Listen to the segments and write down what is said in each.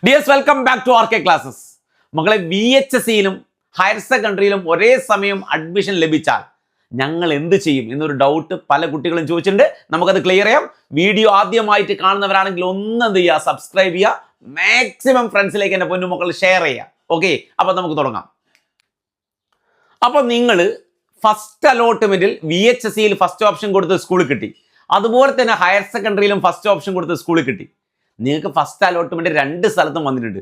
Dears welcome back to R K classes. മക്കളെ, VHSCയിലും higher സെക്കൻഡറിയിലും ഒരേ സമയം അഡ്മിഷൻ ലഭിച്ചാൽ ഞങ്ങൾ എന്ത് ചെയ്യും എന്നൊരു ഡൗട്ട് പല കുട്ടികളും ചോദിച്ചിട്ടുണ്ട്. നമുക്കത് ക്ലിയർ ചെയ്യാം. വീഡിയോ ആദ്യമായിട്ട് കാണുന്നവരാണെങ്കിൽ എന്ത് ചെയ്യുക, സബ്സ്ക്രൈബ് ചെയ്യുക, മാക്സിമം ഫ്രണ്ട്സിലേക്ക് എൻ്റെ പൊന്നുമക്കൾ ഷെയർ ചെയ്യുക. ഓക്കെ, അപ്പോൾ നമുക്ക് തുടങ്ങാം. അപ്പോൾ നിങ്ങൾ ഫസ്റ്റ് അലോട്ട്മെന്റിൽ VHSCയിൽ ഫസ്റ്റ് ഓപ്ഷൻ കൊടുത്ത് സ്കൂളിൽ കിട്ടി, അതുപോലെ തന്നെ ഹയർ സെക്കൻഡറിയിലും ഫസ്റ്റ് ഓപ്ഷൻ കൊടുത്ത് സ്കൂളിൽ കിട്ടി. നിങ്ങൾക്ക് ഫസ്റ്റ് അലോട്ട്മെന്റ് രണ്ട് സ്ഥലത്തും വന്നിട്ടുണ്ട്.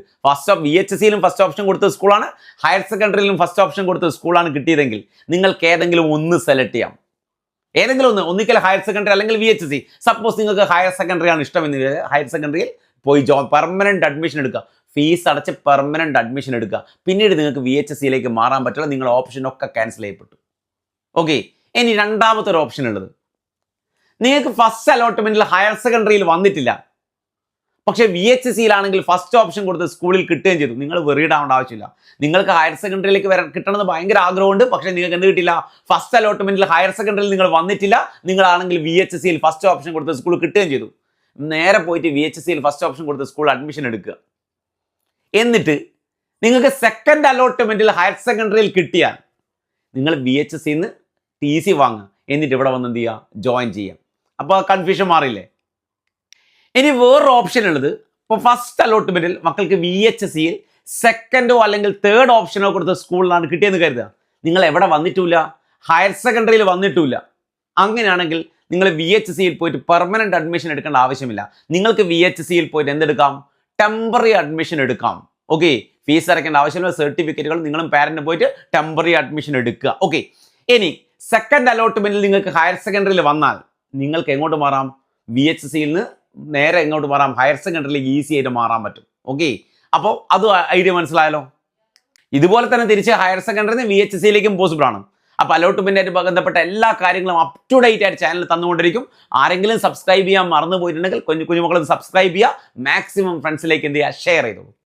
VHSCയിലും ഫസ്റ്റ് ഓപ്ഷൻ കൊടുത്ത സ്കൂളാണ്, ഹയർ സെക്കൻഡറിയിലും ഫസ്റ്റ് ഓപ്ഷൻ കൊടുത്ത സ്കൂളാണ് കിട്ടിയതെങ്കിൽ നിങ്ങൾക്ക് ഏതെങ്കിലും ഒന്ന് സെലക്ട് ചെയ്യാം. ഏതെങ്കിലും ഒന്ന്, ഒന്നിക്കൽ ഹയർ സെക്കൻഡറി അല്ലെങ്കിൽ VHSC. സപ്പോസ് നിങ്ങൾക്ക് ഹയർ സെക്കൻഡറി ആണ് ഇഷ്ടമെന്ന്, ഹയർ സെക്കൻഡറിയിൽ പോയി പെർമനന്റ് അഡ്മിഷൻ എടുക്കുക, ഫീസ് അടച്ച് പെർമനന്റ് അഡ്മിഷൻ എടുക്കുക. പിന്നീട് നിങ്ങൾക്ക് VHSCയിലേക്ക് മാറാൻ പറ്റില്ല, നിങ്ങളുടെ ഓപ്ഷൻ ഒക്കെ ക്യാൻസൽ ചെയ്യപ്പെട്ടു. ഓക്കെ, ഇനി രണ്ടാമത്തെ ഒരു ഓപ്ഷൻ ഉള്ളത്, നിങ്ങൾക്ക് ഫസ്റ്റ് അലോട്ട്മെന്റിൽ ഹയർ സെക്കൻഡറിയിൽ വന്നിട്ടില്ല, പക്ഷേ VHSCയിലാണെങ്കിൽ ഫസ്റ്റ് ഓപ്ഷൻ കൊടുത്ത് സ്കൂളിൽ കിട്ടുകയും ചെയ്തു. നിങ്ങൾ വെറിഡ് ആവേണ്ട ആവശ്യമില്ല. നിങ്ങൾക്ക് ഹയർ സെക്കൻഡറിയിലേക്ക് കിട്ടണമെന്ന് ഭയങ്കര ആഗ്രഹമുണ്ട്, പക്ഷേ നിങ്ങൾക്ക് എന്ത് കിട്ടില്ല, ഫസ്റ്റ് അലോട്ട്മെന്റിൽ ഹയർ സെക്കൻഡറിയിൽ നിങ്ങൾ വന്നിട്ടില്ല. നിങ്ങളാണെങ്കിൽ VHSCയിൽ ഫസ്റ്റ് ഓപ്ഷൻ കൊടുത്ത് സ്കൂൾ കിട്ടുകയും ചെയ്തു. നേരെ പോയിട്ട് VHSCയിൽ ഫസ്റ്റ് ഓപ്ഷൻ കൊടുത്ത് സ്കൂൾ അഡ്മിഷൻ എടുക്കുക. എന്നിട്ട് നിങ്ങൾക്ക് സെക്കൻഡ് അലോട്ട്മെന്റിൽ ഹയർ സെക്കൻഡറിയിൽ കിട്ടിയാൽ നിങ്ങൾ VHSCയിൽ നിന്ന് TC വാങ്ങുക, എന്നിട്ട് ഇവിടെ വന്ന് എന്ത് ചെയ്യുക, ജോയിൻ ചെയ്യുക. അപ്പോൾ കൺഫ്യൂഷൻ മാറിയില്ലേ? ഇനി വേറൊരു ഓപ്ഷൻ ഉള്ളത്, ഇപ്പോൾ ഫസ്റ്റ് അലോട്ട്മെന്റിൽ മക്കൾക്ക് VHSCയിൽ സെക്കൻഡോ അല്ലെങ്കിൽ തേർഡ് ഓപ്ഷനോ കൊടുത്ത സ്കൂളിലാണ് കിട്ടിയെന്ന് കരുതുക. നിങ്ങൾ എവിടെ വന്നിട്ടില്ല, ഹയർ സെക്കൻഡറിയിൽ വന്നിട്ടില്ല. അങ്ങനെയാണെങ്കിൽ നിങ്ങൾ VHSCയിൽ പോയിട്ട് പെർമനന്റ് അഡ്മിഷൻ എടുക്കേണ്ട ആവശ്യമില്ല. നിങ്ങൾക്ക് VHSCയിൽ പോയിട്ട് എന്തെടുക്കാം, ടെമ്പററി അഡ്മിഷൻ എടുക്കാം. ഓക്കെ, ഫീസ് അടയ്ക്കേണ്ട ആവശ്യമില്ല. സർട്ടിഫിക്കറ്റുകൾ നിങ്ങളും പാരന്റും പോയിട്ട് ടെമ്പററി അഡ്മിഷൻ എടുക്കുക. ഓക്കെ, ഇനി സെക്കൻഡ് അലോട്ട്മെന്റിൽ നിങ്ങൾക്ക് ഹയർ സെക്കൻഡറിയിൽ വന്നാൽ നിങ്ങൾക്ക് എങ്ങോട്ട് മാറാം, VHSCയിൽ നിന്ന് നേരെ എങ്ങോട്ട് മാറാം, ഹയർ സെക്കൻഡറിയിലേക്ക് ഈസി ആയിട്ട് മാറാൻ പറ്റും. ഓക്കെ, അപ്പോൾ അത് ഐഡിയ മനസ്സിലായല്ലോ. ഇതുപോലെ തന്നെ തിരിച്ച് ഹയർ സെക്കൻഡറിയിൽ നിന്ന് VHSCയിലേക്കും പോസിബിൾ ആണ്. അപ്പോൾ അലോട്ട്മെന്റായിട്ട് ബന്ധപ്പെട്ട എല്ലാ കാര്യങ്ങളും അപ് ടു ഡേറ്റ് ആയിട്ട് ചാനൽ തന്നുകൊണ്ടിരിക്കും. ആരെങ്കിലും സബ്സ്ക്രൈബ് ചെയ്യാൻ മറന്നു പോയിട്ടുണ്ടെങ്കിൽ കുഞ്ഞുമക്കളൊന്ന് സബ്സ്ക്രൈബ് ചെയ്യുക, മാക്സിമം ഫ്രണ്ട്സിലേക്ക് എന്ത് ചെയ്യുക, ഷെയർ ചെയ്തോളൂ.